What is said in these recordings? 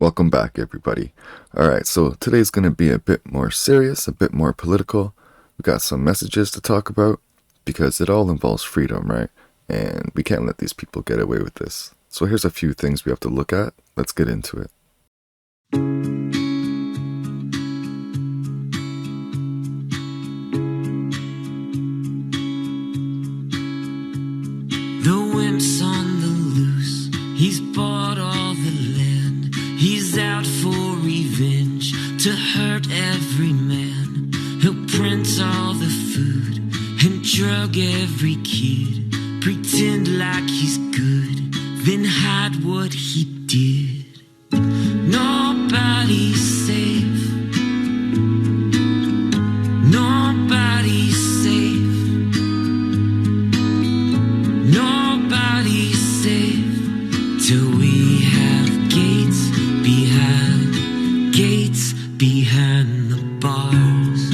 Welcome back, everybody. Alright, so today's going to be a bit more serious, a bit more political. We got some messages to talk about because it all involves freedom, right? And we can't let these people get away with this. So here's a few things we have to look at. Let's get into it. The wimp's on the loose, he's bought all the land. He's out for revenge, to hurt every man. He'll print all the food and drug every kid. Pretend like he's good, then hide what he did. Nobody's safe. Nobody's safe. Nobody's safe till we have gates behind the bars.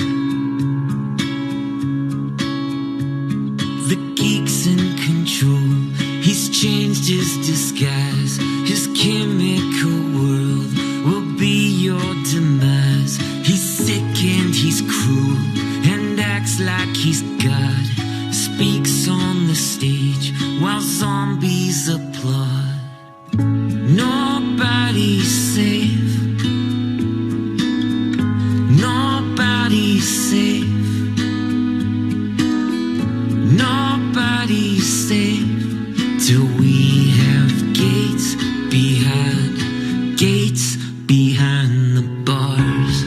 The geek's in control, he's changed his disguise. His chemical world will be your demise. He's sick and he's cruel and acts like he's God. Speaks on the stage while zombies applaud. Nobody's safe. Nobody's safe. Nobody's safe till we have gates behind the bars.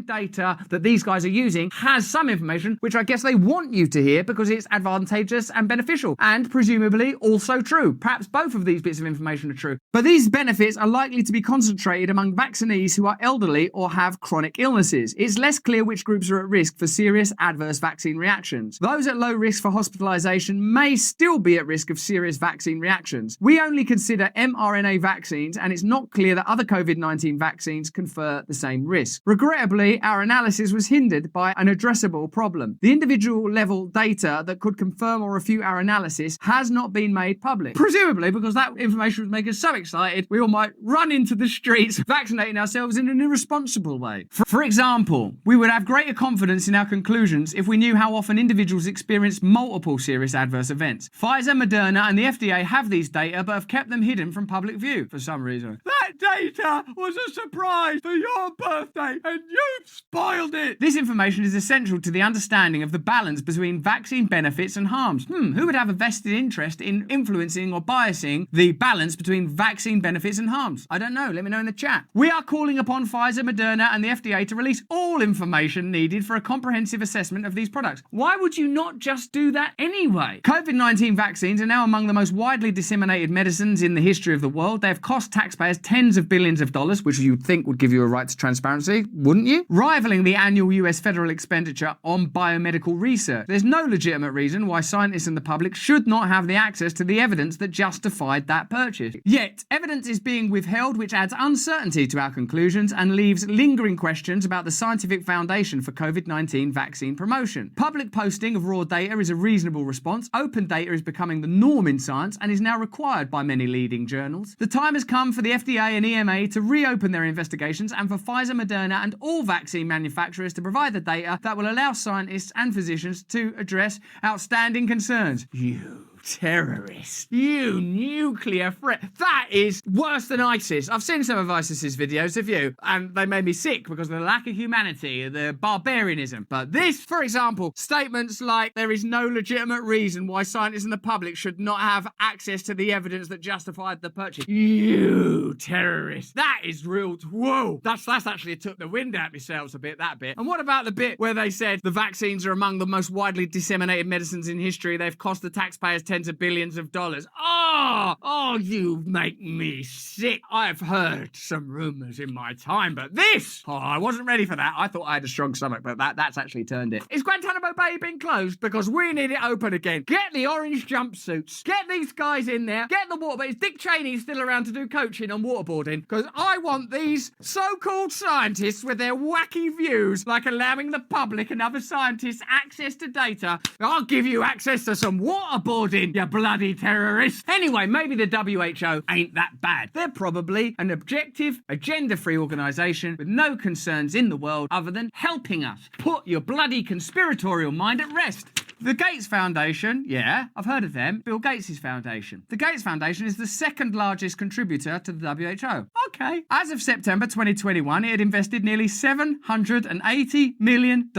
Data that these guys are using has some information which I guess they want you to hear because it's advantageous and beneficial, and presumably also true. Perhaps both of these bits of information are true. But these benefits are likely to be concentrated among vaccinees who are elderly or have chronic illnesses. It's less clear which groups are at risk for serious adverse vaccine reactions. Those at low risk for hospitalization may still be at risk of serious vaccine reactions. We only consider mRNA vaccines, and it's not clear that other COVID-19 vaccines confer the same risk. Regrettably, our analysis was hindered by an addressable problem. The individual level data that could confirm or refute our analysis has not been made public. Presumably because that information would make us so excited we all might run into the streets vaccinating ourselves in an irresponsible way. For example, we would have greater confidence in our conclusions if we knew how often individuals experience multiple serious adverse events. Pfizer, Moderna and the FDA have these data but have kept them hidden from public view for some reason. That data was a surprise for your birthday and you've spoiled it! This information is essential to the understanding of the balance between vaccine benefits and harms. Who would have a vested interest in influencing or biasing the balance between vaccine benefits and harms? I don't know. Let me know in the chat. We are calling upon Pfizer, Moderna and the FDA to release all information needed for a comprehensive assessment of these products. Why would you not just do that anyway? COVID-19 vaccines are now among the most widely disseminated medicines in the history of the world. They have cost taxpayers tens of billions of dollars, which you'd think would give you a right to transparency, wouldn't you? Rivaling the annual US federal expenditure on biomedical research. There's no legitimate reason why scientists and the public should not have the access to the evidence that justified that purchase. Yet, evidence is being withheld which adds uncertainty to our conclusions and leaves lingering questions about the scientific foundation for COVID-19 vaccine promotion. Public posting of raw data is a reasonable response. Open data is becoming the norm in science and is now required by many leading journals. The time has come for the FDA and EMA to reopen their investigations and for Pfizer, Moderna and all vaccine manufacturers to provide the data that will allow scientists and physicians to address outstanding concerns. You terrorist. You nuclear threat. That is worse than ISIS. I've seen some of ISIS's videos, have you? And they made me sick because of the lack of humanity, the barbarianism. But this, for example, statements like there is no legitimate reason why scientists and the public should not have access to the evidence that justified the purchase. You terrorist. That is real. Whoa. That's actually took the wind out of myself a bit, that bit. And what about the bit where they said the vaccines are among the most widely disseminated medicines in history? They've cost the taxpayers tens of billions of dollars. Oh, you make me sick. I've heard some rumors in my time, but this, I wasn't ready for that. I thought I had a strong stomach, but that's actually turned it. Is Guantanamo Bay being closed? Because we need it open again. Get the orange jumpsuits. Get these guys in there. Get the water. But is Dick Cheney still around to do coaching on waterboarding? Because I want these so-called scientists with their wacky views, like allowing the public and other scientists access to data. I'll give you access to some waterboarding building, you bloody terrorists. Anyway, maybe the WHO ain't that bad. They're probably an objective, agenda-free organisation with no concerns in the world other than helping us. Put your bloody conspiratorial mind at rest. The Gates Foundation, yeah, I've heard of them. Bill Gates' foundation. The Gates Foundation is the second largest contributor to the WHO. Okay. As of September 2021, it had invested nearly $780 million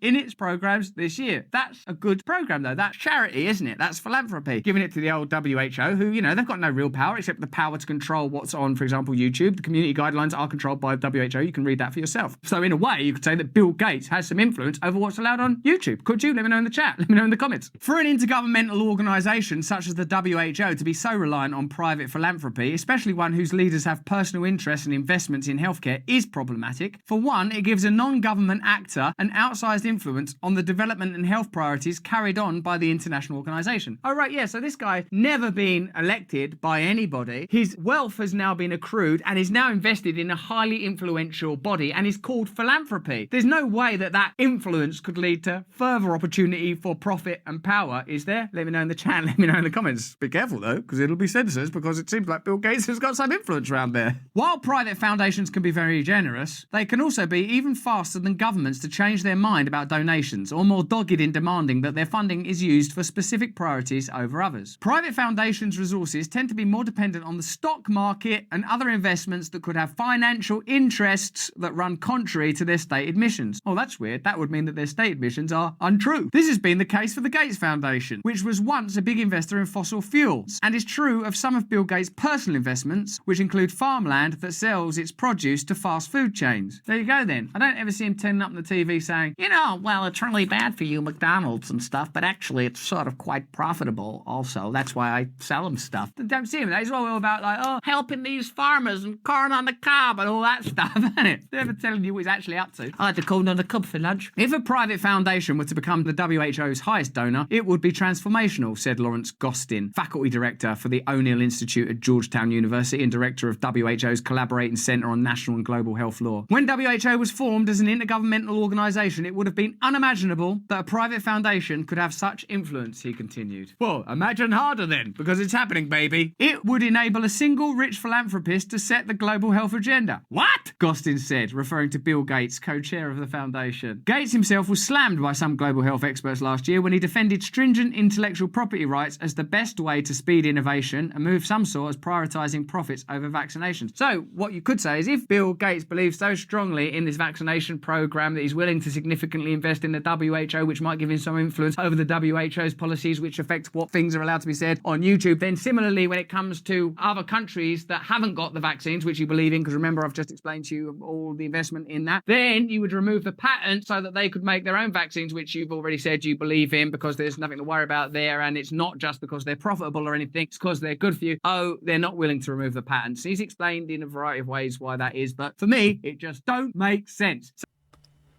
in its programs this year. That's a good program, though. That's charity, isn't it? That's philanthropy. Giving it to the old WHO, who, you know, they've got no real power except the power to control what's on, for example, YouTube. The community guidelines are controlled by WHO. You can read that for yourself. So in a way, you could say that Bill Gates has some influence over what's allowed on YouTube. Could you? Let me know in the chat. Let me know in the comments. For an intergovernmental organisation such as the WHO to be so reliant on private philanthropy, especially one whose leaders have personal interests and investments in healthcare, is problematic. For one, it gives a non-government actor an outsized influence on the development and health priorities carried on by the international organisation. Oh right, yeah, so this guy never been elected by anybody. His wealth has now been accrued and is now invested in a highly influential body and is called philanthropy. There's no way that that influence could lead to further opportunity for profit and power, is there? Let me know in the chat, let me know in the comments. Be careful though, because it'll be censored, because it seems like Bill Gates has got some influence around there. While private foundations can be very generous, they can also be even faster than governments to change their mind about donations, or more dogged in demanding that their funding is used for specific priorities over others. Private foundations' resources tend to be more dependent on the stock market and other investments that could have financial interests that run contrary to their stated missions. Oh, that's weird. That would mean that their stated missions are untrue. This has been the case for the Gates Foundation, which was once a big investor in fossil fuels, and is true of some of Bill Gates' personal investments, which include farmland that sells its produce to fast food chains. There you go then. I don't ever see him turning up on the TV saying, you know, well, it's really bad for you, McDonald's and stuff, but actually it's sort of quite profitable also. That's why I sell them stuff. I don't see him. He's all about like, oh, helping these farmers and corn on the cob and all that stuff, isn't it? Never telling you what he's actually up to. I had the corn on the cob for lunch. If a private foundation were to become the WHO's highest donor, it would be transformational, said Lawrence Gostin, faculty director for the O'Neill Institute at Georgetown University and director of WHO's Collaborating Centre on National and Global Health Law. When WHO was formed as an intergovernmental organisation, it would have been unimaginable that a private foundation could have such influence, he continued. Well, imagine harder then, because it's happening, baby. It would enable a single rich philanthropist to set the global health agenda. What? Gostin said, referring to Bill Gates, co-chair of the foundation. Gates himself was slammed by some global health experts last year when he defended stringent intellectual property rights as the best way to speed innovation and move some sort as prioritising profits over vaccinations. So, what you could say is if Bill Gates believes so strongly in this vaccination programme that he's willing to significantly invest in the WHO, which might give him some influence over the WHO's policies which affect what things are allowed to be said on YouTube, then similarly when it comes to other countries that haven't got the vaccines, which you believe in, because remember I've just explained to you all the investment in that, then you would remove the patent so that they could make their own vaccines, which you've already said you believe in, because there's nothing to worry about there, and it's not just because they're profitable or anything, it's because they're good for you. Oh, they're not willing to remove the patents. He's explained in a variety of ways why that is, but for me, it just don't make sense.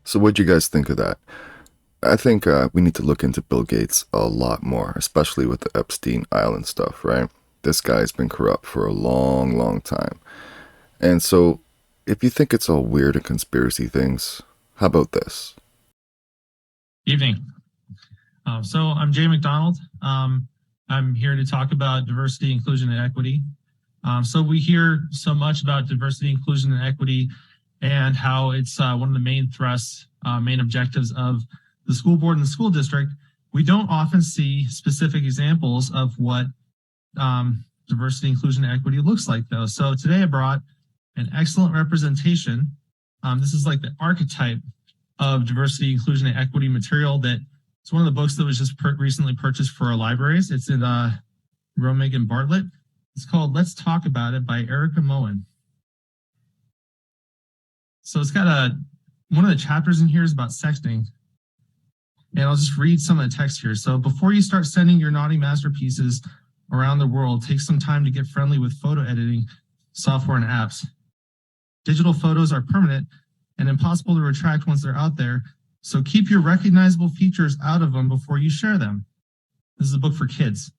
So what do you guys think of that? I think we need to look into Bill Gates a lot more, especially with the Epstein Island stuff, right? This guy's been corrupt for a long, long time. And so, if you think it's all weird and conspiracy things, how about this? Evening. So I'm Jay McDonald. I'm here to talk about diversity, inclusion, and equity. So we hear so much about diversity, inclusion, and equity, and how it's one of the main thrusts, main objectives of the school board and the school district. We don't often see specific examples of what diversity, inclusion, and equity looks like, though. So today I brought an excellent representation. This is like the archetype of diversity, inclusion, and equity material that it's one of the books that was just recently purchased for our libraries. It's in Romig and Bartlett. It's called Let's Talk About It by Erica Moen. So it's got one of the chapters in here is about sexting. And I'll just read some of the text here. So before you start sending your naughty masterpieces around the world, take some time to get friendly with photo editing software and apps. Digital photos are permanent and impossible to retract once they're out there. So keep your recognizable features out of them before you share them. This is a book for kids.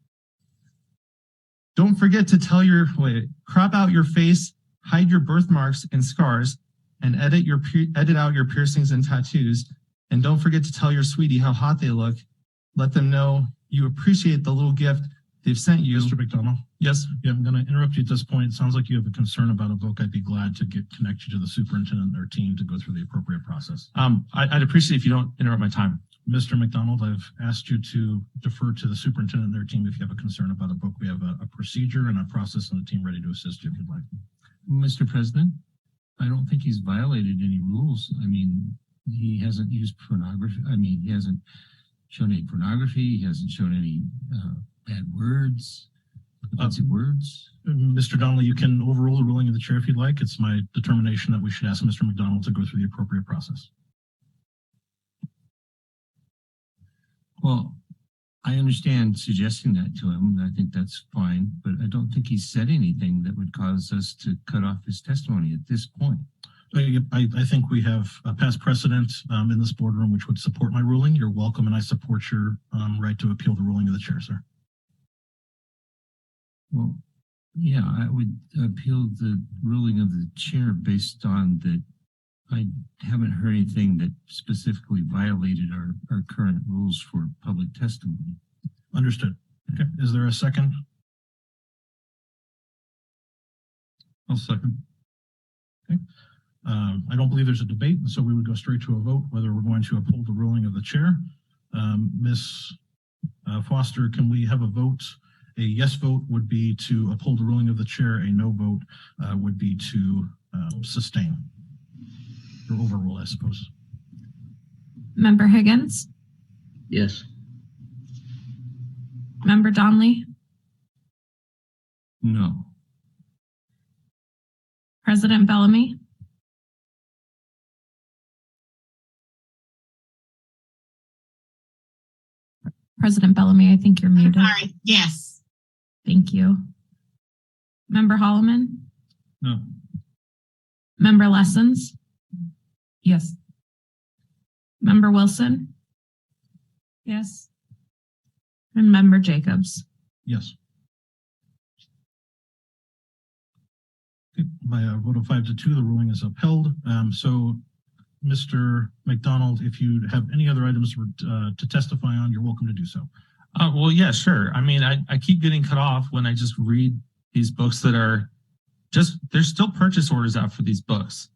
Don't forget to crop out your face, hide your birthmarks and scars, and edit out your piercings and tattoos. And don't forget to tell your sweetie how hot they look. Let them know you appreciate the little gift they've sent you. Mr. McDonald? Yes. Yeah, I'm going to interrupt you at this point. It sounds like you have a concern about a book. I'd be glad to connect you to the superintendent and their team to go through the appropriate process. I'd appreciate if you don't interrupt my time. Mr. McDonald, I've asked you to defer to the superintendent and their team if you have a concern about a book. We have a procedure and a process and a team ready to assist you if you'd like. Mr. President, I don't think he's violated any rules. I mean, he hasn't used pornography. I mean, he hasn't shown any pornography. He hasn't shown any bad words, offensive words. Mr. Donnelly, you can overrule the ruling of the chair if you'd like. It's my determination that we should ask Mr. McDonald to go through the appropriate process. Well, I understand suggesting that to him, and I think that's fine, but I don't think he's said anything that would cause us to cut off his testimony at this point. I think we have a past precedent in this boardroom which would support my ruling. You're welcome, and I support your right to appeal the ruling of the chair, sir. Well, yeah, I would appeal the ruling of the chair based on that. I haven't heard anything that specifically violated our current rules for public testimony. Understood. Okay. Is there a second? I'll second. Okay. I don't believe there's a debate, so we would go straight to a vote whether we're going to uphold the ruling of the chair. Ms. Foster, can we have a vote? A yes vote would be to uphold the ruling of the chair. A no vote would be to sustain or overrule, I suppose. Member Higgins? Yes. Member Donnelly? No. President Bellamy? President Bellamy, I think you're muted. Sorry. Yes. Thank you. Member Holloman? No. Member Lessons? Yes. Member Wilson? Yes. And Member Jacobs? Yes. Okay. By a vote of 5-2, the ruling is upheld. So, Mr. McDonald, if you have any other items to testify on, you're welcome to do so. Well, yeah, sure. I mean, I keep getting cut off when I just read these books that are just, there's still purchase orders out for these books.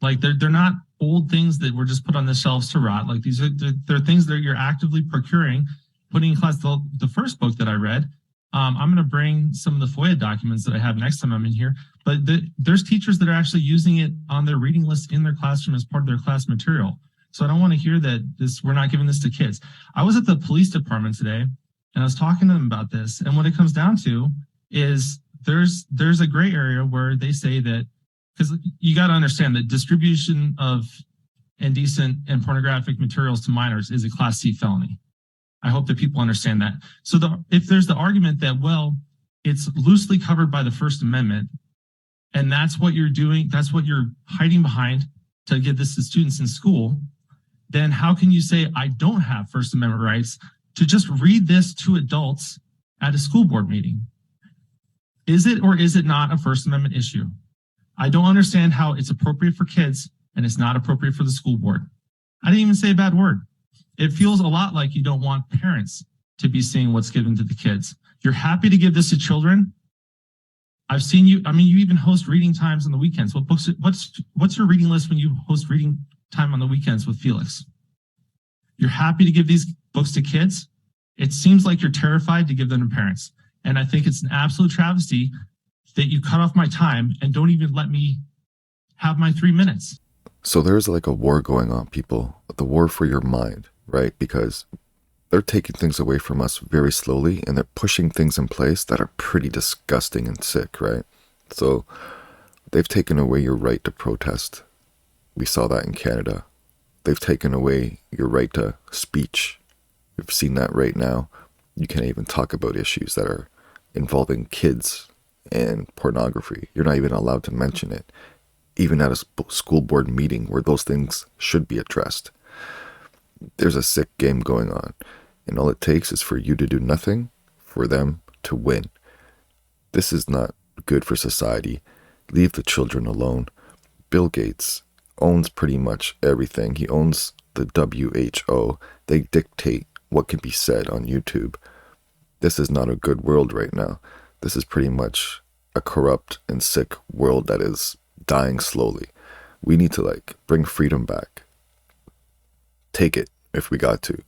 Like they're not old things that were just put on the shelves to rot. Like they're things that you're actively procuring, putting in class. The first book that I read, I'm going to bring some of the FOIA documents that I have next time I'm in here. But there's teachers that are actually using it on their reading list in their classroom as part of their class material. So I don't want to hear that we're not giving this to kids. I was at the police department today and I was talking to them about this. And what it comes down to is there's a gray area where they say that, because you got to understand that distribution of indecent and pornographic materials to minors is a Class C felony. I hope that people understand that. So if there's the argument that, well, it's loosely covered by the First Amendment, and that's what you're doing, that's what you're hiding behind to give this to students in school, then how can you say I don't have First Amendment rights to just read this to adults at a school board meeting? Is it or is it not a First Amendment issue? I don't understand how it's appropriate for kids and it's not appropriate for the school board. I didn't even say a bad word. It feels a lot like you don't want parents to be seeing what's given to the kids. You're happy to give this to children. I've seen you. I mean, you even host reading times on the weekends. What books? What's your reading list when you host reading time on the weekends with Felix? You're happy to give these books to kids. It seems like you're terrified to give them to parents. And I think it's an absolute travesty that you cut off my time and don't even let me have my 3 minutes. So there's like a war going on, people. The war for your mind, right? Because they're taking things away from us very slowly and they're pushing things in place that are pretty disgusting and sick, right? So they've taken away your right to protest. We saw that in Canada. They've taken away your right to speech. We've seen that right now. You can't even talk about issues that are involving kids and pornography. You're not even allowed to mention it, even at a school board meeting where those things should be addressed. There's a sick game going on, and all it takes is for you to do nothing for them to win. This is not good for society. Leave the children alone. Bill Gates owns pretty much everything. He owns the WHO. They dictate what can be said on YouTube. This is not a good world right now. This is pretty much a corrupt and sick world that is dying slowly. We need to like bring freedom back. Take it if we got to.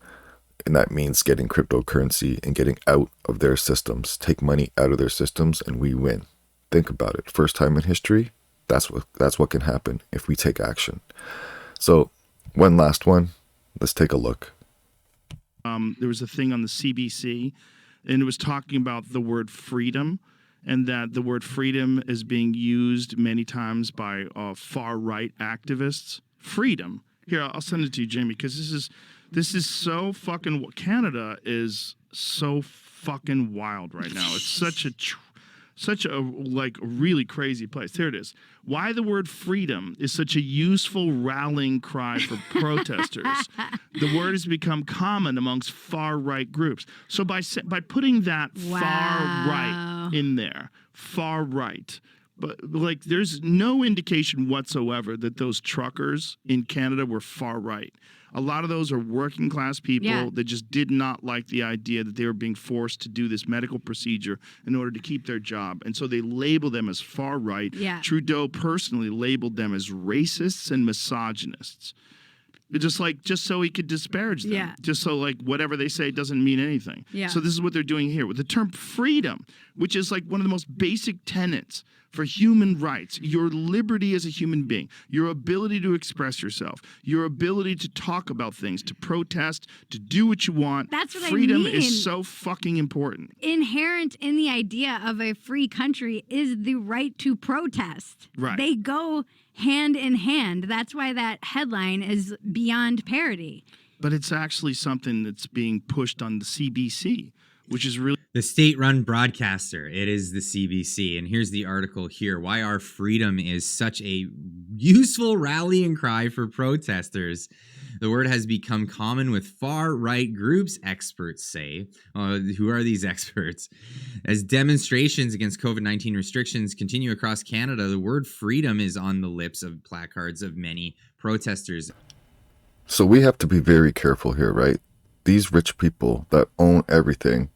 And that means getting cryptocurrency and getting out of their systems. Take money out of their systems and we win. Think about it. First time in history, that's what can happen if we take action. So, one last one. Let's take a look. There was a thing on the CBC, and it was talking about the word freedom, and that the word freedom is being used many times by far-right activists. Freedom. Here, I'll send it to you, Jamie, because this is so fucking... Canada is so fucking wild right now. It's such a like really crazy place. Here it is. Why the word freedom is such a useful rallying cry for protesters. The word has become common amongst far-right groups. So by putting that far-right in there, far-right, but like there's no indication whatsoever that those truckers in Canada were far-right. A lot of those are working class people that just did not like the idea that they were being forced to do this medical procedure in order to keep their job. And so they label them as far right. Yeah. Trudeau personally labeled them as racists and misogynists. Just so he could disparage them. Yeah. Just so like whatever they say doesn't mean anything. Yeah. So this is what they're doing here with the term freedom, which is like one of the most basic tenets for human rights, your liberty as a human being, your ability to express yourself, your ability to talk about things, to protest, to do what you want. That's what freedom I mean. is so fucking important. Inherent in the idea of a free country is the right to protest. Right. They go hand in hand. That's why that headline is beyond parody. But it's actually something that's being pushed on the CBC, which is really... The state-run broadcaster, it is the CBC. And here's the article here. Why our freedom is such a useful rallying cry for protesters. The word has become common with far-right groups, experts say. Who are these experts? As demonstrations against COVID-19 restrictions continue across Canada, the word freedom is on the lips of placards of many protesters. So we have to be very careful here, right? These rich people that own everything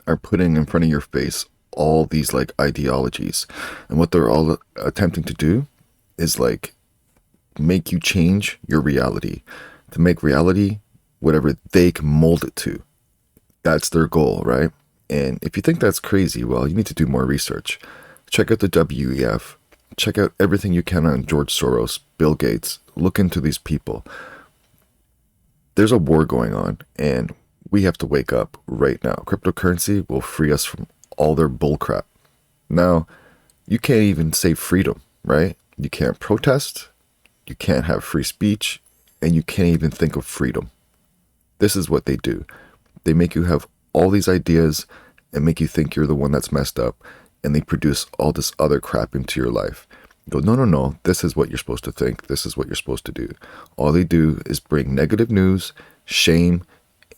are putting in front of your face all these like ideologies, and what they're all attempting to do is like make you change your reality, to make reality whatever they can mold it to. That's their goal, right? And if you think that's crazy, well, you need to do more research. Check out the WEF, check out everything you can on George Soros, Bill Gates. Look into these people. There's a war going on, and we have to wake up right now. Cryptocurrency will free us from all their bullcrap. Now, you can't even say freedom, right? You can't protest, you can't have free speech, and you can't even think of freedom. This is what they do. They make you have all these ideas and make you think you're the one that's messed up, and they produce all this other crap into your life. You go, no, this is what you're supposed to think. This is what you're supposed to do. All they do is bring negative news, shame,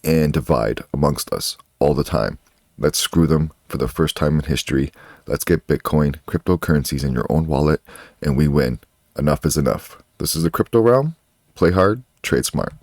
and divide amongst us all the time. Let's screw them for the first time in history. Let's get Bitcoin, cryptocurrencies in your own wallet, and we win. Enough is enough. This is the crypto realm. Play hard, trade smart.